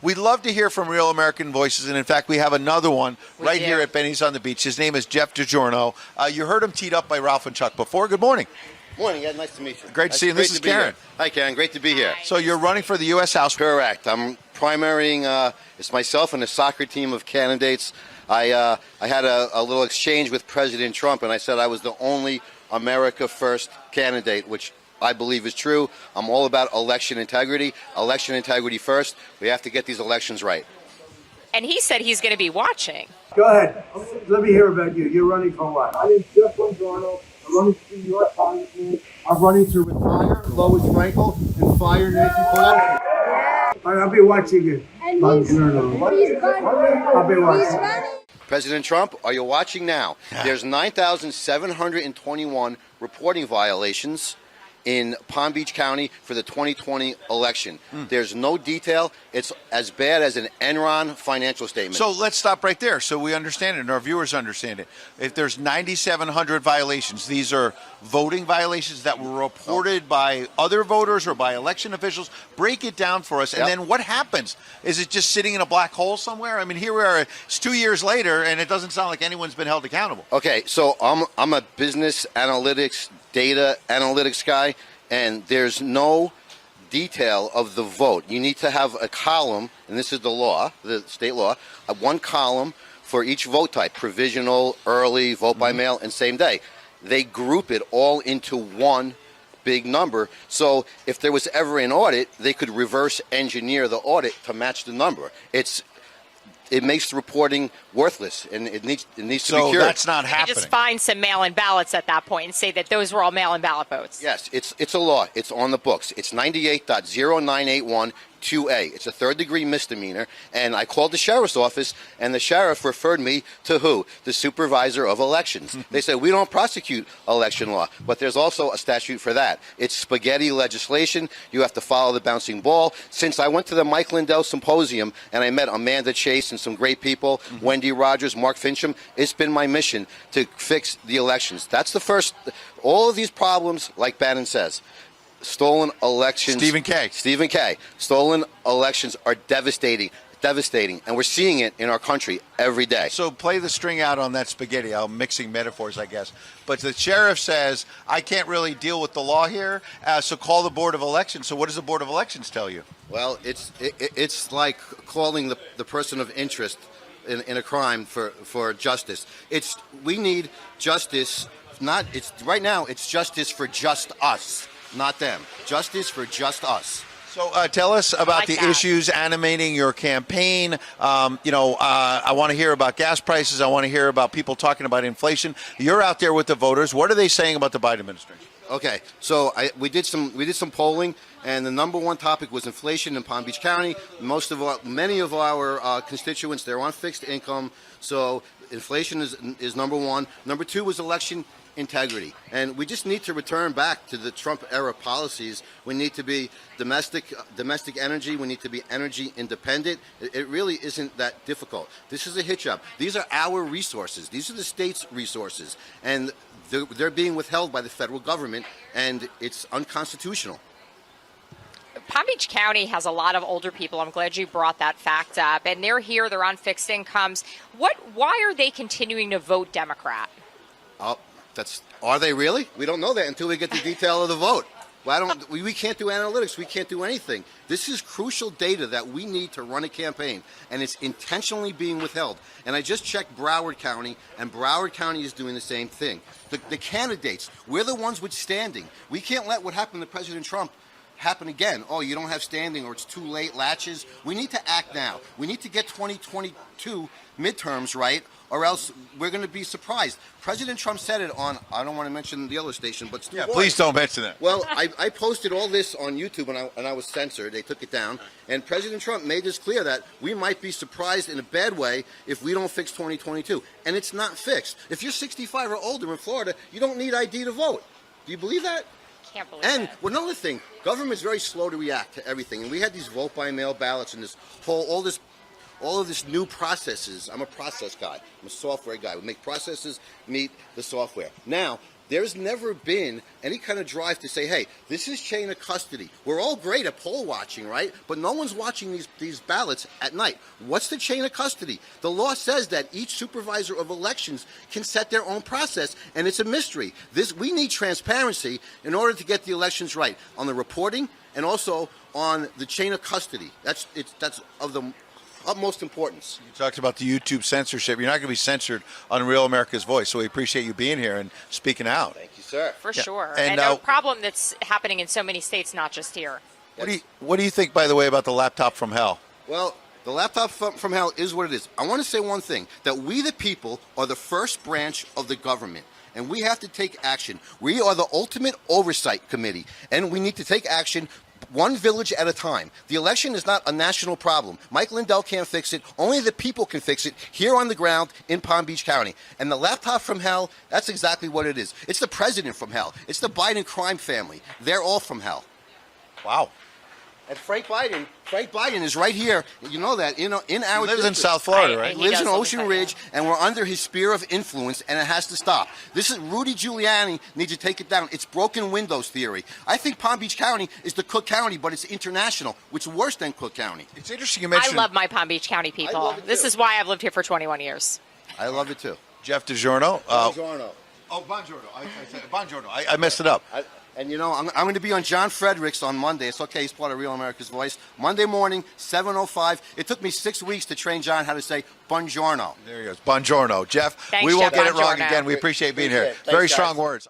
We'd love to hear from real American voices, and in fact, we have another one right here at Benny's on the Beach. His name is Jeff Buongiorno. You heard him teed up by Ralph and Chuck before. Good morning. Morning, Ed. Nice to meet you. Great to see you. This is Karyn. Hi, Karyn. Great to be here. So you're running for the U.S. House. Correct. I'm primarying. It's myself and a soccer team of candidates. I had a little exchange with President Trump, and I said I was the only America First candidate, which I believe is true. I'm all about election integrity. Election integrity first. We have to get these elections right. And he said he's going to be watching. Go ahead. Let me hear about you. You're running for what? My name's Jeff Bongi. I'm running to New York Congressman. I'm running to retire Lois Frankel and fire Nancy Pelosi. I'll be watching you. I'll be watching. President Trump, are you watching now? There's 9,721 reporting violations in Palm Beach County for the 2020 election. There's no detail. It's as bad as an Enron financial statement. So let's stop right there so we understand it and our viewers understand it. If there's 9,700 violations, these are voting violations that were reported by other voters or by election officials. Break it down for us. And then what happens? Is it just sitting in a black hole somewhere? I mean, here we are. It's 2 years later, and it doesn't sound like anyone's been held accountable. Okay, so I'm a business analytics, data analytics guy, and there's no detail of the vote. You need to have a column, and this is the law, the state law, one column for each vote type: provisional, early, vote by mail, and same day. They group it all into one big number. So if there was ever an audit, they could reverse engineer the audit to match the number. It makes the reporting worthless, and it needs to be cured. So that's not happening. You just find some mail-in ballots at that point and say that those were all mail-in ballot votes. Yes, it's a law. It's on the books. It's 98.0981-2A. It's a third-degree misdemeanor, and I called the sheriff's office, and the sheriff referred me to who? The supervisor of elections. They said, we don't prosecute election law, but there's also a statute for that. It's spaghetti legislation. You have to follow the bouncing ball. Since I went to the Mike Lindell Symposium, and I met Amanda Chase and some great people, Wendy Rogers, Mark Fincham, it's been my mission to fix the elections. That's the first. All of these problems, like Bannon says, stolen elections. Stephen K. Stolen elections are devastating, and we're seeing it in our country every day. So play the string out on that spaghetti. I'm mixing metaphors, I guess. But the sheriff says, I can't really deal with the law here, so call the Board of Elections. So what does the Board of Elections tell you? Well, it's like calling the person of interest in a crime for justice. We need justice. Right now, it's justice for just us, not them. Justice for just us. So tell us about the issues animating your campaign. I want to hear about gas prices. I want to hear about people talking about inflation. You're out there with the voters. What are they saying about the Biden administration? Okay, so we did some polling, and the number one topic was inflation in Palm Beach County. Many of our constituents, they're on fixed income, so inflation is number one. Number two was election integrity, and we just need to return back to the Trump era policies. We need to be domestic energy. We need to be energy independent. It really isn't that difficult. This is a hit job. These are our resources. These are the state's resources, and they're being withheld by the federal government, and it's unconstitutional. Palm Beach County has a lot of older people. I'm glad you brought that fact up. And they're here. They're on fixed incomes. Why are they continuing to vote Democrat? Are they really? We don't know that until we get the detail of the vote. We can't do analytics. We can't do anything. This is crucial data that we need to run a campaign, and it's intentionally being withheld. And I just checked Broward County, and Broward County is doing the same thing. The candidates, we're the ones with standing. We can't let what happened to President Trump happen again. Oh, you don't have standing, or it's too late, latches. We need to act now. We need to get 2022 midterms right, or else we're going to be surprised. President Trump said it on, I don't want to mention the other station, but please don't mention that. Well, I posted all this on YouTube, and I was censored. They took it down. And President Trump made this clear that we might be surprised in a bad way if we don't fix 2022. And it's not fixed. If you're 65 or older in Florida, you don't need ID to vote. Do you believe that? Can't believe and that. Another thing, government's very slow to react to everything. And we had these vote by mail ballots and this all of this new processes. I'm a process guy. I'm a software guy. We make processes meet the software. Now, There's never been any kind of drive to say, hey, this is chain of custody. We're all great at poll watching, right? But no one's watching these ballots at night. What's the chain of custody? The law says that each supervisor of elections can set their own process, and it's a mystery. We need transparency in order to get the elections right on the reporting and also on the chain of custody. That's of the utmost importance. You talked about the YouTube censorship. You're not going to be censored on Real America's Voice, so we appreciate you being here and speaking out. Thank you, sir. For sure. And And a problem that's happening in so many states, not just here. What do you think, by the way, about the laptop from hell? Well, the laptop from hell is what it is. I want to say one thing, that we the people are the first branch of the government, and we have to take action. We are the ultimate oversight committee, and we need to take action one village at a time. The election is not a national problem. Mike Lindell can't fix it. Only the people can fix it here on the ground in Palm Beach County. And the laptop from hell, that's exactly what it is. It's the president from hell. It's the Biden crime family. They're all from hell. Wow. And Frank Biden is right here. You know that, in our He lives in district. South Florida, right? He lives in Ocean Ridge, and we're under his sphere of influence, and it has to stop. This is Rudy Giuliani needs to take it down. It's broken windows theory. I think Palm Beach County is the Cook County, but it's international, which is worse than Cook County. It's interesting you mentioned. I love my Palm Beach County people. love it This too. is why I've lived here for 21 years. I love it too. Jeff Buongiorno. Buongiorno. Oh, Buongiorno. I said Buongiorno. I messed it up. And you know, I'm going to be on John Fredericks on Monday. It's okay, he's part of Real America's Voice. Monday morning, 7:05. It took me 6 weeks to train John how to say Buongiorno. There he goes. Buongiorno. Jeff, Thanks, we won't Jeff. get it wrong Buongiorno. again. We appreciate being here. Appreciate it. Very Thanks, strong guys. words.